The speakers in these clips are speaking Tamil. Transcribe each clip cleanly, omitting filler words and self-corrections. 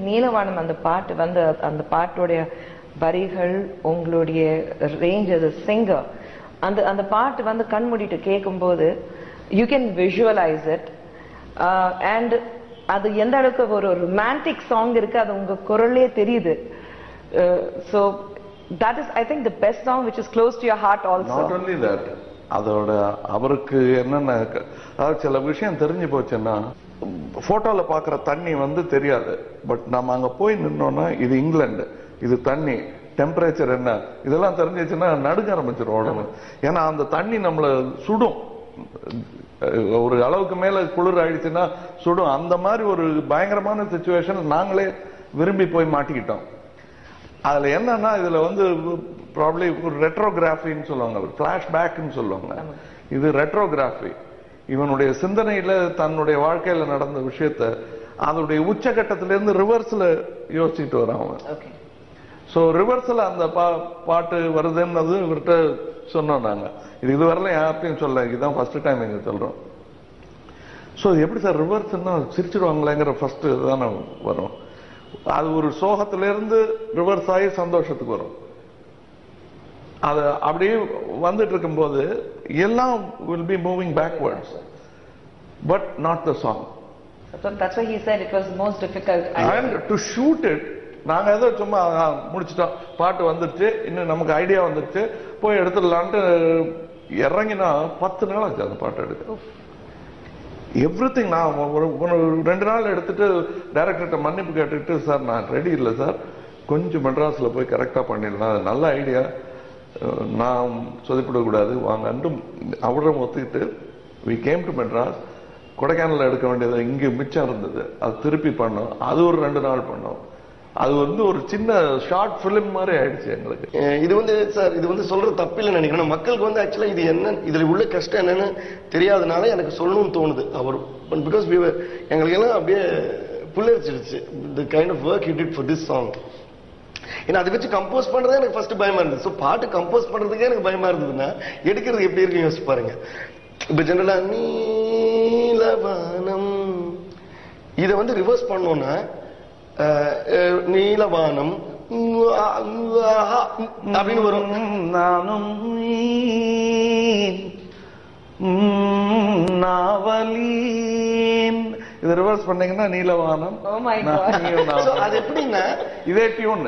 நீலவானம் அந்த பாட்டு வந்து அந்த பாட்டுடைய வரிகள் உங்களுடைய ரேஞ்ச் அது சிங்கர் அந்த பாட்டு வந்து கண்மூடிட்டு கேட்கும்போது you can visualise it and அது எந்த அளவுக்கு ஒரு ரொமான்டிக் சாங் இருக்கு அது உங்க குரலே தெரியுது. So that is I think the best song which is close to your heart also. Not only that, அதோட அவருக்கு என்னென்ன அதாவது சில விஷயம் தெரிஞ்சு போச்சுன்னா போட்டோல பாக்குற தண்ணி வந்து தெரியாது. பட் நம்ம அங்க போய் நின்னோம்னா இது இங்கிலாந்து, இது தண்ணி டெம்பரேச்சர் என்ன இதெல்லாம் தெரிஞ்சிச்சுன்னா நடுக்க ஆரம்பிச்சிடும் உடம்பு. ஏன்னா அந்த தண்ணி நம்மள சுடும், ஒரு அளவுக்கு மேல குளிர் ஆயிடுச்சுன்னா சுடும். அந்த மாதிரி ஒரு பயங்கரமான சிச்சுவேஷன் நாங்களே விரும்பி போய் மாட்டிக்கிட்டோம். அதுல என்னன்னா இதுல வந்து ப்ராப்ளி ஒரு ரெட்ரோகிராஃபின்னு சொல்லுவாங்க, பிளாஷ்பேக்னு சொல்லுவாங்க. இது ரெட்ரோகிராஃபி. இவனுடைய சிந்தனையில தன்னுடைய வாழ்க்கையில நடந்த விஷயத்த அதனுடைய உச்சகட்டத்திலிருந்து ரிவர்ஸ்ல யோசிச்சுட்டு வரான். ஸோ ரிவர்ஸ்ல அந்த பாட்டு வருதுன்னு இவர்கிட்ட சொன்னோம் நாங்க. இது வரல யார்ட்டையும் சொல்ல, இதுதான் ஃபர்ஸ்ட் டைம் எங்க சொல்றோம். ஸோ எப்படி சார் ரிவர்ஸ்ன்னா சிரிச்சிருவாங்களேங்கிற ஃபர்ஸ்ட் தானே வரும். அது ஒரு சோகத்திலிருந்து ரிவர்ஸ் ஆகி சந்தோஷத்துக்கு வரும். அது அப்படியே வந்துட்டு இருக்கும்போது எல்லாம் will be moving backwards but not the song. So that's why he said it was most difficult and to shoot it. நாங்க ஏதோ சும்மா முடிச்சிட்டோம், பாட்டு வந்துருச்சு, இன்னும் நமக்கு ஐடியா வந்துருச்சு, போய் எடுத்துடலான்ட்டு இறங்கினா 10 நாள் ஆச்சு அந்த பாட்டு எடுக்க. எவ்ரிதிங் நான் ஒரு 2 நாள் எடுத்துட்டு டைரக்டர்கிட்ட மன்னிப்பு கேட்டுட்டு, சார் நான் ரெடி இல்லை சார், கொஞ்சம் மெட்ராஸ்ல போய் கரெக்டா பண்ணிடலாம், அது நல்ல ஐடியா, நான் சொதிப்பிடக்கூடாது வாங்கன்ட்டு அவரும் ஒத்துக்கிட்டு we came to Madras. Kodaikanal எடுக்க வேண்டியது இங்க மிச்சம் இருந்தது, அது திருப்பி பண்ணோம். அது ஒரு 2 நாள் பண்ணோம். அது வந்து ஒரு சின்ன ஷார்ட் பிலிம் மாதிரி ஆயிடுச்சு எங்களுக்கு. இது வந்து சார் இது வந்து சொல்றது தப்பில்லை நினைக்கிறேன். மக்களுக்கு வந்து ஆக்சுவலா இது என்ன, இதுல உள்ள கஷ்டம் என்னன்னு தெரியாதனால எனக்கு சொல்லணும்னு தோணுது. அவர் பிகாஸ் எங்களுக்கு எல்லாம் அப்படியே புல்லரிச்சிருச்சு the kind of work he did for this song. ஏன்னா அதை வச்சு கம்போஸ் பண்றதே எனக்கு ஃபர்ஸ்ட் பயமா இருந்தது. ஸோ பாட்டு கம்போஸ் பண்றதுக்கே எனக்கு பயமா இருந்ததுன்னா எடுக்கிறது எப்படி இருக்கு யோசிச்சு பாருங்க. இப்ப ஜெனரலா நீலவானம் இதை வந்து ரிவர்ஸ் பண்ணோம்னா நீலவானம் அப்படின்னு வரும். நானும் நாவலீன் இது ரிவர்ஸ் பண்ணீங்கன்னா நீலவானம். அது எப்படின்னா இதே டியூன்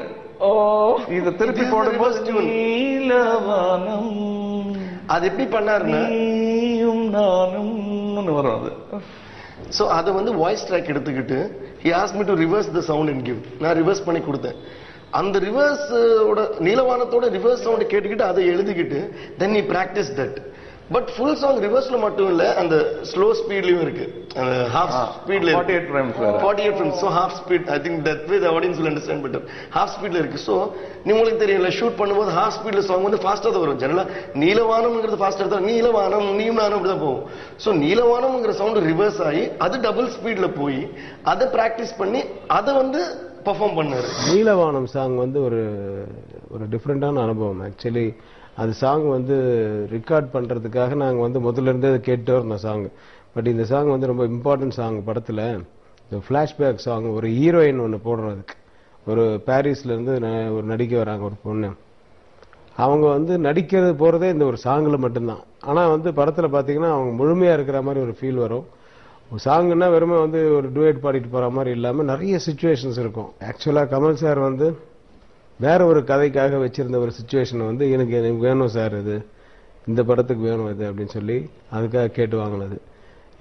இத திருப்பி போடும்போது நீலவானம். அது எப்படி பண்ணாருன்னா நீயும் நானும் வரும் அது. சோ அதை வந்து வாய்ஸ் ட்ராக் எடுத்துக்கிட்டு he asked me to reverse the sound and give. நான் ரிவர்ஸ் பண்ணி கொடுத்தேன். அந்த ரிவர்ஸ் நீலவானத்தோட ரிவர்ஸ் சவுண்ட் கேட்டுக்கிட்டு அதை எழுதிக்கிட்டு then he practiced that. But full song ரிவர்ஸ்ல மட்டும் இல்ல, அந்த ஸ்லோ ஸ்பீட்லயும் இருக்கு. அந்த ஹாஃப் ஸ்பீட்ல 48 frames so half speed. I think that way the audience will understand better. half speedல இருக்கு. சோ உங்களுக்கு தெரியல ஷூட் பண்ணும்போது half speedல சாங் வந்து ஃபாஸ்டா தான் வரும். ஜெனரலா நீலவானம்ங்கிறது ஃபாஸ்டா தான், நீலவானம் நீயும் நானும் அப்படி தான் போகும். சோ நீலவானம்ங்கிற சவுண்ட் ரிவர்ஸ் ஆகி அது டபுள் ஸ்பீட்ல போய் அதை பிராக்டிஸ் பண்ணி அதை வந்து பெர்ஃபார்ம் பண்ணாரு. நீலவானம் சாங் வந்து ஒரு டிஃப்ரெண்டான அனுபவம். ஆக்சுவலி அது சாங் வந்து ரெக்கார்ட் பண்றதுக்காக நாங்க வந்து முதல்ல இருந்தே அதை கேட்டே இருந்தோம் சாங். பட் இந்த சாங் வந்து ரொம்ப இம்பார்ட்டன்ட் சாங் படத்துல. இந்த பிளாஷ்பேக் சாங், ஒரு ஹீரோயின் ஒன்று போடுறோம். அதுக்கு ஒரு பாரிஸ்ல இருந்து ஒரு நடிக்க வராங்க ஒரு பொண்ணு. அவங்க வந்து நடிக்கிறது போறதே இந்த ஒரு சாங்ல மட்டும்தான். ஆனா வந்து படத்துல பாத்தீங்கன்னா அவங்க முழுமையா இருக்கிற மாதிரி ஒரு ஃபீல் வரும். சாங்னா வெறுமே வந்து ஒரு டுவேட் பாடிட்டு போற மாதிரி இல்லாம நிறைய சிச்சுவேஷன்ஸ் இருக்கும். ஆக்சுவலா கமல் சார் வந்து வேற ஒரு கதைக்காக வச்சிருந்த ஒரு சிச்சுவேஷன் வந்து எனக்கு வேணும் சார், இது இந்த படத்துக்கு வேணும் இது அப்படின்னு சொல்லி அதுக்காக கேட்டு வாங்கினது.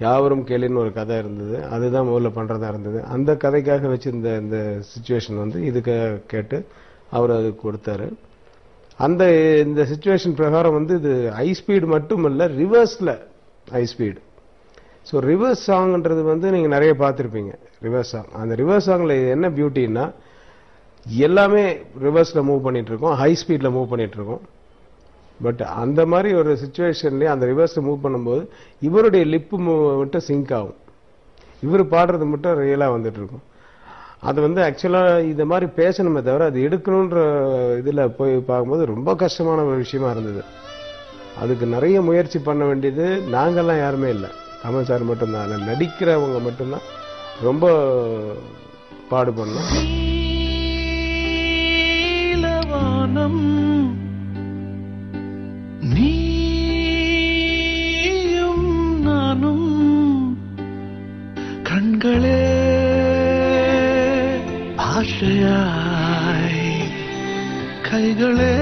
யாவரும் கேளின்னு ஒரு கதை இருந்தது, அதுதான் முதல்ல பண்றதா இருந்தது. அந்த கதைக்காக வச்சிருந்த இந்த சிச்சுவேஷன் வந்து இதுக்காக கேட்டு அவர் அது கொடுத்தாரு. இந்த சிச்சுவேஷன் பிரகாரம் வந்து இது ஹை ஸ்பீடு மட்டும் இல்ல, ரிவர்ஸ்ல ஹை ஸ்பீடு. ஸோ ரிவர்ஸ் சாங்ன்றது வந்து நீங்க நிறைய பார்த்துருப்பீங்க. ரிவர்ஸ் சாங், அந்த ரிவர்ஸ் சாங்ல என்ன பியூட்டின்னா எல்லாமே ரிவர்ஸ்ல மூவ் பண்ணிட்டு இருக்கோம், ஹை ஸ்பீட்ல மூவ் பண்ணிட்டு இருக்கோம். பட் அந்த மாதிரி ஒரு சிச்சுவேஷன்லயே அந்த ரிவர்ஸ்ல மூவ் பண்ணும்போது இவருடைய லிப்பு மட்டும் சிங்க் ஆகும், இவர் பாடுறது மட்டும் ரியலா வந்துட்டு இருக்கும். அது வந்து ஆக்சுவலா இந்த மாதிரி பேசணுமே தவிர அது எடுக்கணுன்ற இதுல போய் பார்க்கும்போது ரொம்ப கஷ்டமான ஒரு விஷயமா இருந்தது. அதுக்கு நிறைய முயற்சி பண்ண வேண்டியது நாங்கெல்லாம் யாருமே இல்லை, கமல் சார் மட்டும்தான். அதில் நடிக்கிறவங்க மட்டும்தான் ரொம்ப பாடுபடணும். நீலவானம் நீயும் நானும் கண்களே ஆசையாய் கைகளே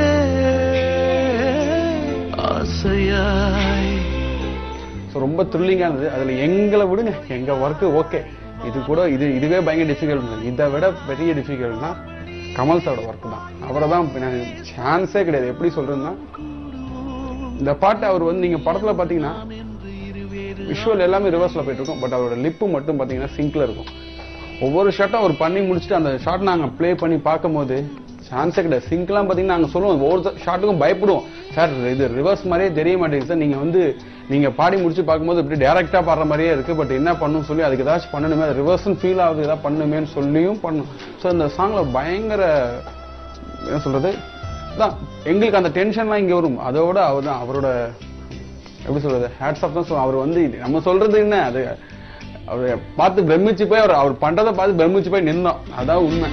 ஆசையாய். ரொம்ப த்ரில்லிங்கா இருந்தது. அதுல எங்களை விடுங்க, எங்க ஒர்க்கு ஓகே, இது கூட இதுவே பயங்கர டிஃபிகல்ட். இதை விட பெரிய டிஃபிகல்ட்னா கமல் சாரோட ஒர்க் தான். அவரை தான் சான்ஸே கிடையாது. எப்படி சொல்றதுன்னா, இந்த பாட்டு அவர் வந்து நீங்க படத்துல பாத்தீங்கன்னா விஷுவல் எல்லாமே ரிவர்ஸ்ல போயிட்டு இருக்கும், பட் அவரோட லிப்பு மட்டும் பாத்தீங்கன்னா சிங்க்ல இருக்கும். ஒவ்வொரு ஷாட்டும் அவர் பண்ணி முடிச்சுட்டு அந்த ஷாட் நாங்க பிளே பண்ணி பார்க்கும் போது சான்ஸே கிடையாது. சிங்க்லாம் பாத்தீங்கன்னா நாங்க சொல்லுவோம், ஒவ்வொரு ஷாட்டுக்கும் பயப்படுவோம், சார் இது ரிவர்ஸ் மாதிரியே தெரிய மாட்டேங்குது சார், நீங்க பாடி முடிச்சு பார்க்கும்போது இப்படி டைரக்டா பாடுற மாதிரியே இருக்கு, பட் என்ன பண்ணணும் சொல்லி அதுக்கு ஏதாச்சும் பண்ணணுமே, அது ரிவர்ஸ்னு ஃபீல் ஆகுது, ஏதாவது பண்ணணுமேனு சொல்லியும் பண்ணும். ஸோ இந்த சாங்ல பயங்கர என்ன சொல்றது தான், எங்களுக்கு அந்த டென்ஷன்லாம் இங்க வரும். அதோட அவர் தான் அவரோட எப்படி சொல்றது ஹேட்ஸ் ஆஃப் தான். அவர் வந்து நம்ம சொல்றது என்ன, அது அவரை பார்த்து பிரமிச்சு போய் அவர் பண்றதை பார்த்து பிரமிச்சு போய் நின்னோம். அதான் உண்மை.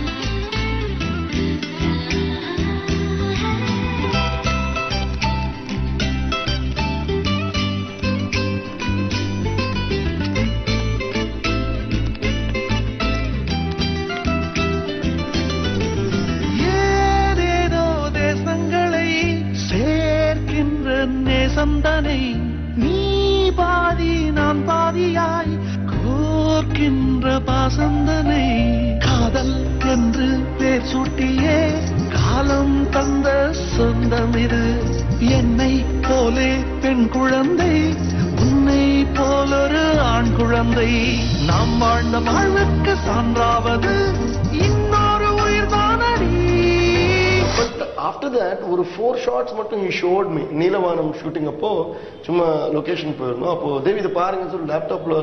சந்தனை நீ பாதி நான் பாதியாய் கோர்க்கின்ற பாசந்தனை காதல் என்று பேர் சூட்டியே காலம் தந்த சொந்தம் இது. என்னை போலே பெண் குழந்தை, உன்னை போலொரு ஆண் குழந்தை, நாம் வாழ்ந்த வாழ்வுக்கு சான்றாவது இன்னொரு உயிர் தானடி. ஆஃப்டர் தட் ஒரு 4 ஷார்ட்ஸ் மட்டும் he showed me. Neelavanam shooting அப்போ சும்மா லொகேஷன் போயிருந்தோம். அப்போ தேவி இதை பாருங்கன்னு சொல்லி லேப்டாப்ல,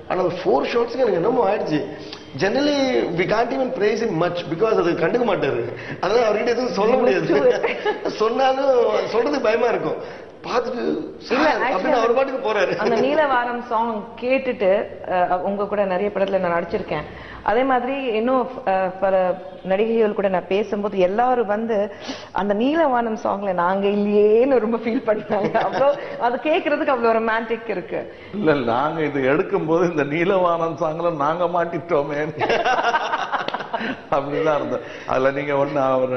ஆனால் 4 ஷார்ட்ஸ்க்கு எனக்கு என்னமோ ஆயிடுச்சு. Generally we can't even praise in much because அது கண்டுக்க மாட்டாரு. அதனால அவர்கிட்ட எதுவும் சொல்ல முடியாது. சொன்னாலும் சொல்றதுக்கு பயமா இருக்கும். பார்த்துட்டு அவர் பாட்டுக்கு போறாரு. அந்த நீலவானம் சாங் கேட்டுட்டு உங்க கூட நிறைய படத்துல நான் நடிச்சிருக்கேன். அதே மாதிரி இன்னும் பல நடிகைகள் கூட நான் பேசும்போது எல்லாரும் வந்து அந்த நீலவானம் சாங்ல நாங்க இல்லையேன்னு ரொம்ப ஃபீல் பண்ணாங்க. அவ்வளோ அது கேட்கறதுக்கு அவ்வளவு ரொமான்டிக் இருக்கு. இல்ல நாங்க இது எடுக்கும் போது இந்த நீலவானம் சாங்ல நாங்க மாட்டிட்டோமே அப்படிதான் இருந்தது. அதுல நீங்க ஒண்ணு அவர்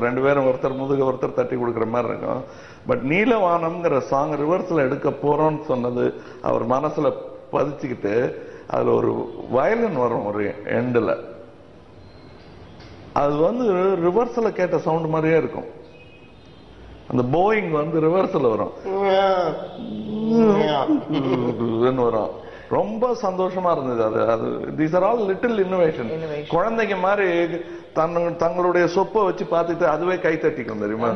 2 பேரும் ஒருத்தர் முதுக ஒருத்தர் தட்டி கொடுக்குற மாதிரி இருக்கும். பட் நீலவானம்ங்கிற சாங் ரிவர்ஸ்ல எடுக்க போறோம்னு சொன்னது அவர் மனசுல பதிச்சுக்கிட்டு, அதுல ஒரு வயலின் வரும் ஒரு எண்டுல, அது வந்து ரிவர்ஸ்ல கேட்ட சவுண்ட் மாதிரியே இருக்கும். அந்த போயிங் வந்து ரிவர்ஸ்ல வரும் வரும். ரொம்ப சந்தோஷமா இருந்தது. அது these are all little innovation. குழந்தைங்க மாதிரி தங்களுடைய சொப்பை வச்சு பார்த்துட்டு அதுவே கை தட்டிக்கும் தெரியுமா,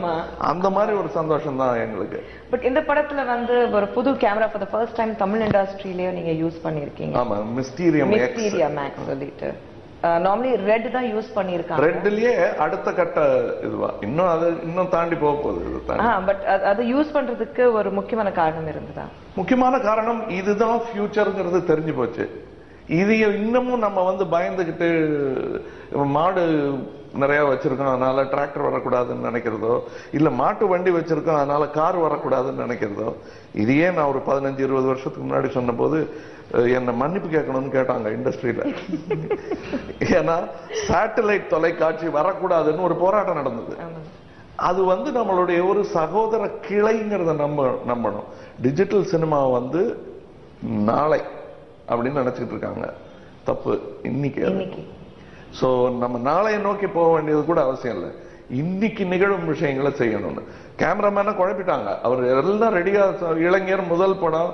அந்த மாதிரி ஒரு சந்தோஷம் தான் எங்களுக்கு. பட் இந்த படத்துல வந்து ஒரு புது camera for the first time Tamil இண்டஸ்ட்ரியிலேயே நீங்க யூஸ் பண்ணிருக்கீங்க. ஆமா, மிஸ்டீரியா மேக்ஸ் சொல்லிட்டு நார்மலி ரெட் தான் யூஸ் பண்ணிருக்காங்க. ரெட்லயே அடுத்த கட்ட இதுவா இன்னும் அது இன்னும் தாண்டி போக போகுது. பட் அது யூஸ் பண்றதுக்கு ஒரு முக்கியமான காரணம் இருந்ததா? முக்கியமான காரணம் இதுதான் ஃபியூச்சர்ங்கிறது தெரிஞ்சு போச்சு. இது இன்னமும் நம்ம வந்து பயந்துகிட்டு மாடு நிறைய வச்சிருக்கோம் அதனால டிராக்டர் வரக்கூடாதுன்னு நினைக்கிறதோ, இல்ல மாட்டு வண்டி வச்சிருக்கோம் அதனால கார் வரக்கூடாதுன்னு நினைக்கிறதோ, இதையே நான் ஒரு 15-20 வருஷத்துக்கு முன்னாடி சொன்ன போது என்ன மன்னிப்பு கேட்கணும்னு கேட்டாங்க இண்டஸ்ட்ரியில. ஏன்னா சேட்டலைட் தொலைக்காட்சி வரக்கூடாதுன்னு ஒரு போராட்டம் நடந்தது. அது வந்து நம்மளுடைய ஒரு சகோதர கிளைங்கிறத நம்பணும். டிஜிட்டல் சினிமா வந்து நாளை அப்படின்னு நினைச்சிட்டு இருக்காங்க. தப்பு. இன்னைக்கு. சோ நம்ம நாளைய நோக்கி போக வேண்டியது கூட அவசியம் இல்லை. இன்னைக்கு நிகழும் விஷயங்களை செய்யணும்னு கேமராமேனை குழப்பிட்டாங்க. அவர் எல்லாம் ரெடியா, இளைஞர் முதல் படம்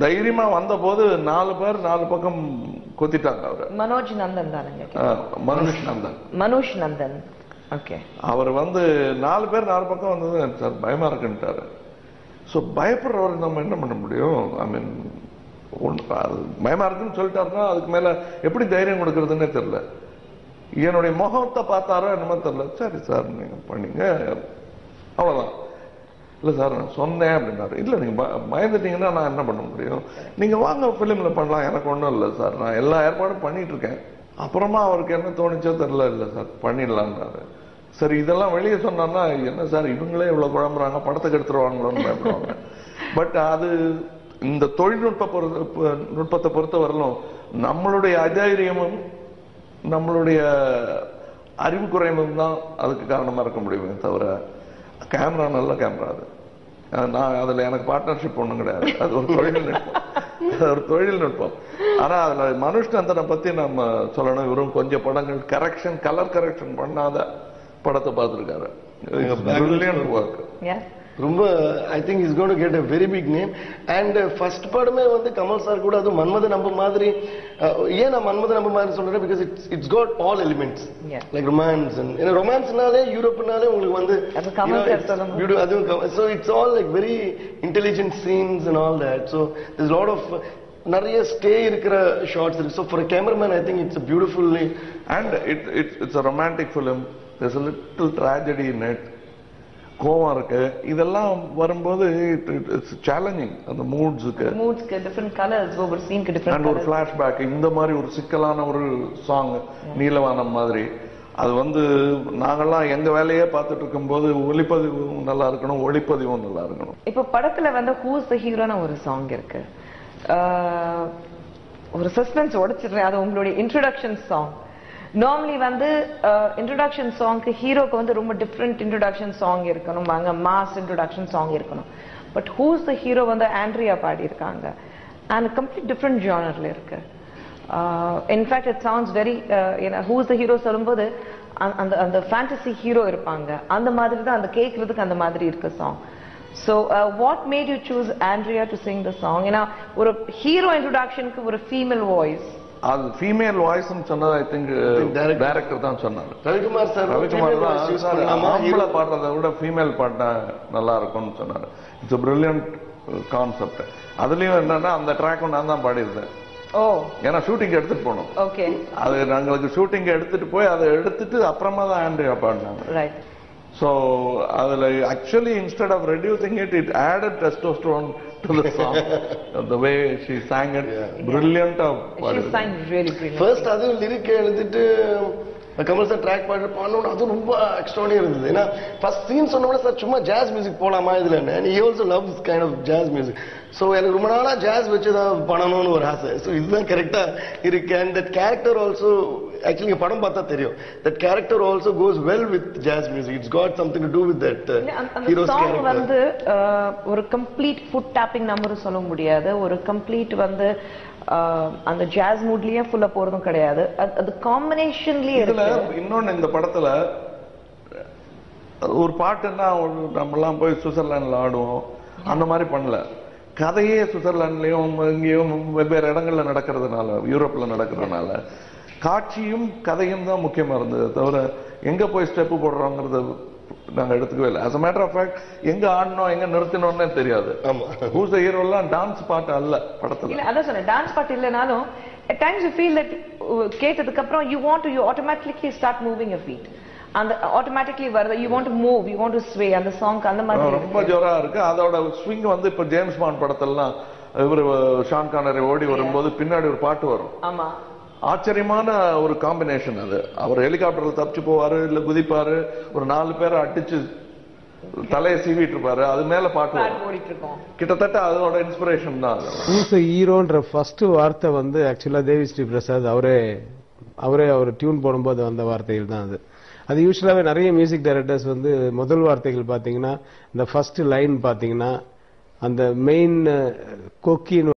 தைரியமா வந்த போது 4 பேர் 4 பக்கம் கொத்திட்டாங்க. அவரு மனோஜ் நந்தன் தானுங்க. மனுஷ் நந்தன். ஓகே. அவர் வந்து 4 பேர் 4 பக்கம் வந்தது சார் பயமா இருக்குன்ட்டாரு. சோ பயப்படுறவர் நம்ம என்ன பண்ண முடியும்? ஐ மீன் பயமா இருக்குன்னு சொல்லிட்டாருன்னா அதுக்கு மேல எப்படி தைரியம் கொடுக்கறதுன்னே தெரியல. என்னுடைய முகத்தை பார்த்தாரோ என்னமோ தெரியல, சரி சார் நீங்க பண்ணீங்க அவ்வளவுதான். இல்ல சார் நான் சொன்னேன் அப்படின்னாரு. இல்ல நீங்க பயந்துட்டீங்கன்னா நான் என்ன பண்ண முடியும், நீங்க வாங்க பிலிம்ல பண்ணலாம், எனக்கு ஒண்ணும் இல்லை சார், நான் எல்லா ஏற்பாடும் பண்ணிட்டு இருக்கேன். அப்புறமா அவருக்கு என்ன தோணுச்சோ தெரியல, இல்ல சார் பண்ணிடலாம்னாரு. சரி இதெல்லாம் வெளியே சொன்னா என்ன சார் இவங்களே இவ்வளவு குழம்புறாங்க, படத்துக்கு எடுத்துருவாங்களோன்னு பயப்படுவாங்க. பட் அது இந்த நுட்பத்தை பொறுத்த வரலும் நம்மளுடைய அதைரியமும் நம்மளுடைய அறிவு குறைவும் தான் அதுக்கு காரணமா இருக்க முடியுமே தவிர, கேமரா நல்ல கேமரா அது. நான் அதுல எனக்கு பார்ட்னர்ஷிப் ஒண்ணும் கிடையாது, அது ஒரு தொழில்நுட்பம். ஆனா அதுல மனுஷ்நந்தனை பத்தி நம்ம சொல்லணும். இவரும் கொஞ்சம் படங்கள் கலர் கரெக்ஷன் பண்ணாத படத்தை பார்த்திருக்காரு. ரொம்ப I think is going to get a very big name. and first படமே வந்து கமல் சார் கூட அது மன்மத நம்ப மாதிரி. ஏன் நான் மன்மத நம்ப மாதிரி சொல்றேன், because it's got all elements like romance. ஏன்னா ரொமான்ஸ்னாலே யூரோப்னாலே உங்களுக்கு வந்து அதுவும் so it's all like very intelligent scenes and all that. So this lot of நிறைய ஸ்டே இருக்கிற ஷார்ட்ஸ் இருக்கு. So for cameraman I think it's beautifully and it's a romantic film. there's a little tragedy in it. கோவம் இருக்கு, இதெல்லாம் வரும்போது இட்ஸ் சேலஞ்சிங். அந்த மூட்ஸ்க்கு டிஃபரண்ட் கலர்ஸ், ஒவ்வொரு சீனுக்கு டிஃபரண்ட் அண்ட் ஒரு ஃபிளாஷ்பேக். இந்த மாதிரி ஒரு சிக்கலான ஒரு சாங் நீலவானம் மாதிரி, அது வந்து நாங்கெல்லாம் எங்க வேலையே பார்த்துட்டு இருக்கும்போது ஒளிப்பதிவும் நல்லா இருக்கணும், ஒளிப்பதிவும் நல்லா இருக்கணும். இப்போ படத்துல வந்து ஹூஸ் த ஹீரோன்னு ஒரு சாங் இருக்கு. ஒரு சஸ்பென்ஸ் உடைச்சிடுறேன், அது உங்களுடைய இன்ட்ரோடக்ஷன் சாங். நார்மலி வந்து இன்ட்ரோடக்ஷன் சாங்க்கு ஹீரோக்கு வந்து ரொம்ப டிஃப்ரெண்ட் இன்ட்ரோடக்ஷன் சாங் இருக்கணும், அங்கே மாஸ் இன்ட்ரோடக்ஷன் சாங் இருக்கணும். பட் ஹூஸ் த ஹீரோ வந்து ஆண்ட்ரியா பாடியிருக்காங்க அண்ட் கம்ப்ளீட் டிஃப்ரெண்ட் ஜானர்ல இருக்கு. In fact it sounds very who's the hero சொல்லும்போது அந்த அந்த ஃபேண்டசி ஹீரோ இருப்பாங்க, அந்த மாதிரி தான் அந்த கேட்கறதுக்கு அந்த மாதிரி இருக்கு song. So what made you choose Andrea to sing the song? ஏன்னா ஒரு ஹீரோ இன்ட்ரோடக்ஷனுக்கு ஒரு ஃபீமேல் வாய்ஸ், அது ஃபீமேல் வாய்ஸ் சொன்னது ஐ திங்க் டைரக்டர் தான் சொன்னாரு. ரவிக்குமார் சார் ஆம்பளை பாடுறதை விட ஃபீமேல் பாடினா நல்லா இருக்கும்னு சொன்னாரு. It's a brilliant concept. அதுலயும் என்னன்னா அந்த ட்ராக்கும் நான் தான் பாடியிருந்தேன். ஏன்னா ஷூட்டிங் எடுத்துட்டு போனோம். ஓகே, அது நாங்களுக்கு ஷூட்டிங் எடுத்துட்டு போய் அதை எடுத்துட்டு அப்புறமா தான் ஆண்ட்ரியா பாடினாங்க. ரைட். So அதுல actually instead of reducing it, it added testosterone to the song. The way she sang it, brilliant. She sang really brilliant. First அது லிரிக் எழுதிட்டு கமல் சார் ட்ராக் பாடணும், அது ரொம்ப எக்ஸ்ட்ராடினரியா இருந்தது. ஏன்னா ஃபர்ஸ்ட் சீன் சொன்னோட சார் சும்மா ஜாஸ் மியூசிக் போலாமா இதுல, and he also loves kind of jazz music. So எனக்கு ரொம்ப நாளா ஜாஸ் வச்சு தான் பண்ணணும்னு ஒரு ஆசை. ஸோ இதுதான் கரெக்டா இருக்கு. And that character also actually படம் பார்த்தா தெரியும், that character also goes well with jazz music. It's got something to do with that hero's character. வந்து ஒரு கம்ப்ளீட் ஃபுட் டாப்பிங் நம்பர் சொல்ல முடியாது, ஒரு கம்ப்ளீட் வந்து அந்த ஜாஸ் மூட்லயே ஃபுல்லா போறதும் கிடையாது, அது காம்பினேஷன்லயே இருக்கு. இன்னொன்னு இந்த படத்துல ஒரு பாட்டுன்னா நம்ம எல்லாம் போய் சுவிட்சர்லாந்துல ஆடுவோம், அந்த மாதிரி பண்ணல. கதையே சுவிட்சர்லாந்துலயும் இங்கேயும் வெவ்வேறு இடங்கள்ல நடக்கிறதுனால, யூரோப்ல நடக்கிறதுனால காட்சியும் கதையும் தான் முக்கியமா இருந்தது தவிர எங்க போய் ஸ்டெப் போடுறோங்கிறது நாங்க எடுத்துக்கவே இல்லை. as a matter of fact எங்க ஆடணும் எங்க நிறுத்தணும்னே தெரியாது. ஹூஸ் த ஹீரோ எல்லாம் டான்ஸ் பாட்டு அல்ல படத்துல. அதான் சொன்னேன், டான்ஸ் பாட்டு இல்லைனாலும் at times you feel that கேட்டதுக்கு அப்புறம் you automatically start moving your feet. அந்த ஆட்டோமேட்டிக்கலி வருது, you want to move, you want to sway. அந்த சாங் அந்த மாதிரி ரொம்ப ஜோரா இருக்கு. அதோட ஸ்விங் வந்து இப்ப ஜேம்ஸ் பாண்ட் படத்தெல்லாம் இவர் ஷான் கானரி ஓடி வரும்போது பின்னாடி ஒரு பாட்டு வரும். ஆமா, ஆச்சரியமான ஒரு காம்பினேஷன் அது. அவர் ஹெலிகாப்டர்ல தப்பிச்சு போவாரு, இல்ல குதிப்பாரு, ஒரு 4 பேரை அடிச்சு தலையை சீவிட்டு இருப்பாரு, அது மேல பாட்டு ஓடிட்டு இருக்கோம். கிட்டத்தட்ட அதோட இன்ஸ்பிரேஷன் தான். ஹீரோன்ற ஃபர்ஸ்ட் வார்த்தை வந்து ஆக்சுவலா தேவி ஸ்ரீ பிரசாத் அவரே அவர் டியூன் போடும்போது வந்த வார்த்தைகள் தான் அது. அது யூஸ்வலாவே நிறைய மியூசிக் டைரக்டர்ஸ் வந்து முதல் வார்த்தைகள் பாத்தீங்கன்னா, இந்த ஃபர்ஸ்ட் லைன் பாத்தீங்கன்னா அந்த மெயின் கொக்கின்னு